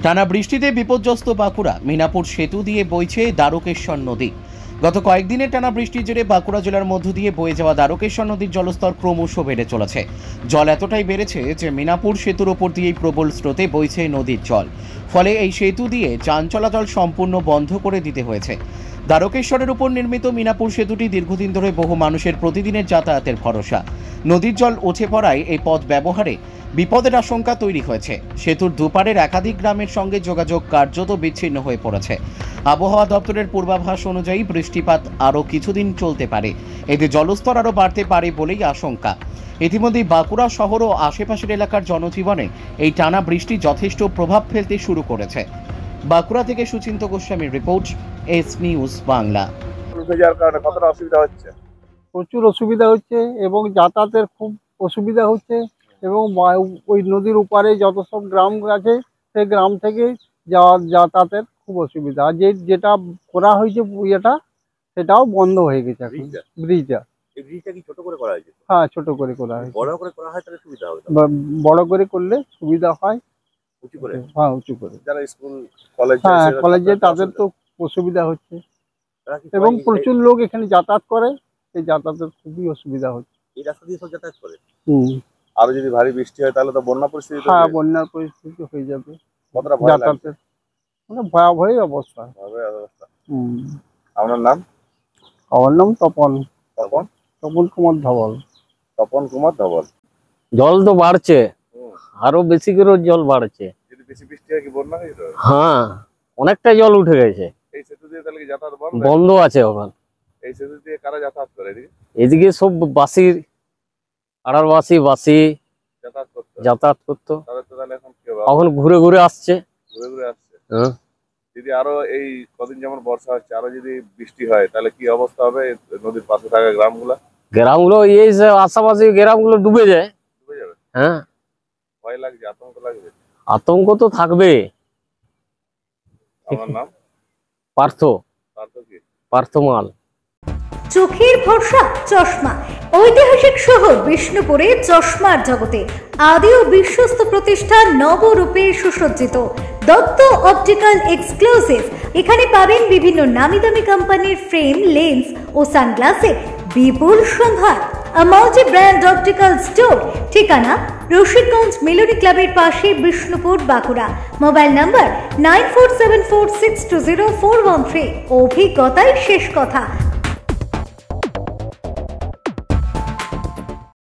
টানা বৃষ্টিতে বিপর্যস্ত বাঁকুড়া। মিনাপুর সেতু দিয়ে বইছে দ্বারকেশ্বর নদী। গত কয়েকদিনের টানা বৃষ্টির জেরে বাঁকুড়া জেলার মধ্য দিয়ে বয়ে যাওয়া দ্বারকেশ্বর নদীর জলস্তর ক্রমশ বেড়ে চলেছে। জল এতটাই বেড়েছে যে মিনাপুর সেতুর ওপর দিয়েই প্রবল স্রোতে বইছে নদীর জল। ফলে এই সেতু দিয়ে যান চলাচল সম্পূর্ণ বন্ধ করে দিতে হয়েছে। দ্বারকেশ্বরের উপর নির্মিত মিনাপুর সেতুটি দীর্ঘদিন ধরে বহু মানুষের প্রতিদিনের যাতায়াতের ভরসা। নদীর জল উঠে পড়ায় এই পথ ব্যবহারে বিপদের আশঙ্কা তৈরি হয়েছে। সেতুর দুপারের একাধিক গ্রামের সঙ্গে যোগাযোগ কার্যত বিচ্ছিন্ন হয়ে পড়েছে। আবহাওয়া দপ্তরের পূর্বাভাস অনুযায়ী বৃষ্টিপাত আরও কিছুদিন চলতে পারে। এতে জলস্তর আরও বাড়তে পারে বলেই আশঙ্কা। ইতিমধ্যেই বাঁকুড়া শহর ও আশেপাশের এলাকার জনজীবনে এই টানা বৃষ্টি যথেষ্ট প্রভাব ফেলতে শুরু করেছে। বাঁকুড়া থেকে সুচিন্ত গোস্বামীর রিপোর্ট, এস নিউজ বাংলা। কতটা অসুবিধা হচ্ছে? প্রচুর অসুবিধা হচ্ছে এবং যাতায়াতের খুব অসুবিধা হচ্ছে এবং ওই নদীর উপারে যত সব গ্রাম আছে সেই গ্রাম থেকে যাতায়াতের খুব অসুবিধা। আর যেটা করা হয়েছে ইয়েটা সেটাও বন্ধ হয়ে গেছে এখন। ব্রিজটা কি ছোট করে করা হয়েছে? হ্যাঁ, ছোট করে করা হয়েছে। বড় করে করা হয় তাহলে সুবিধা হবে। বড় করে করলে সুবিধা হয়। উঁচু করে? হ্যাঁ, উঁচু করে। যারা স্কুল কলেজ, হ্যাঁ, কলেজে তাদের তো অসুবিধা হচ্ছে এবং প্রচুর লোক এখানে যাতায়াত করে। এই যাতায়াতের খুবই অসুবিধা হচ্ছে। এই রাস্তা দিয়ে সব যাতায়াত করে? আর যদি ভারী বৃষ্টি হয় তাহলে তো বন্যা পরিস্থিতি। হ্যাঁ, বন্যার পরিস্থিতি হয়ে যাবে। কতটা ভয় লাগে? যাতায়াতের মানে ভয়াবহই অবস্থা। আপনার নাম? আমার নাম তপন কুমার ধবল। তপন কুমার ধবল। জল তো বাড়ছে, আরো বেশি করে জল বাড়ছে। যদি বেশি বৃষ্টি হয় কি বন্যা হয়ে যাবে? হ্যাঁ, অনেকটা জল উঠে গেছে। এই সেতু দিয়ে তাহলে কি যাতায়াত বন্ধ আছে ওখানে? এই সেতু দিয়ে কারা যাতায়াত করে এদিকে? এদিকে সব বাসি, আড়ারবাসী বাসি যাতায়াত করতো। এখন ঘুরে ঘুরে আসছে। হ্যাঁ, যদি আরো এই কদিন যেমন বর্ষা হচ্ছে, আরো যদি বৃষ্টি হয় তাহলে কি অবস্থা হবে নদীর পাশে থাকা গ্রামগুলো এই যে আশাপাশি গ্রামগুলো ডুবে যায়। হ্যাঁ, ভয় লাগছে, আতঙ্ক লাগবে? আতঙ্ক তো থাকবে। আমার নাম পার্থমাল। চোখের ভরসা চশমা। ঐতিহাসিক শহর বিষ্ণুপুরে চশমার জগতে আদি ও বিশ্বস্ত প্রতিষ্ঠান নবরূপে সুসজ্জিত দত্ত অপটিক্যাল এক্সক্লুসিভ। এখানে পাবেন বিভিন্ন নামি দামি কোম্পানির ফ্রেম, লেন্স ও সানগ্লাসের বিপুল সম্ভার। Multi brand optical store. ঠিকানা রশিদগঞ্জ মেলোডি ক্লাবের পাশে, বিষ্ণুপুর, বাঁকুড়া। Mobile number 9474620413। অভিজ্ঞতাই শেষ কথা।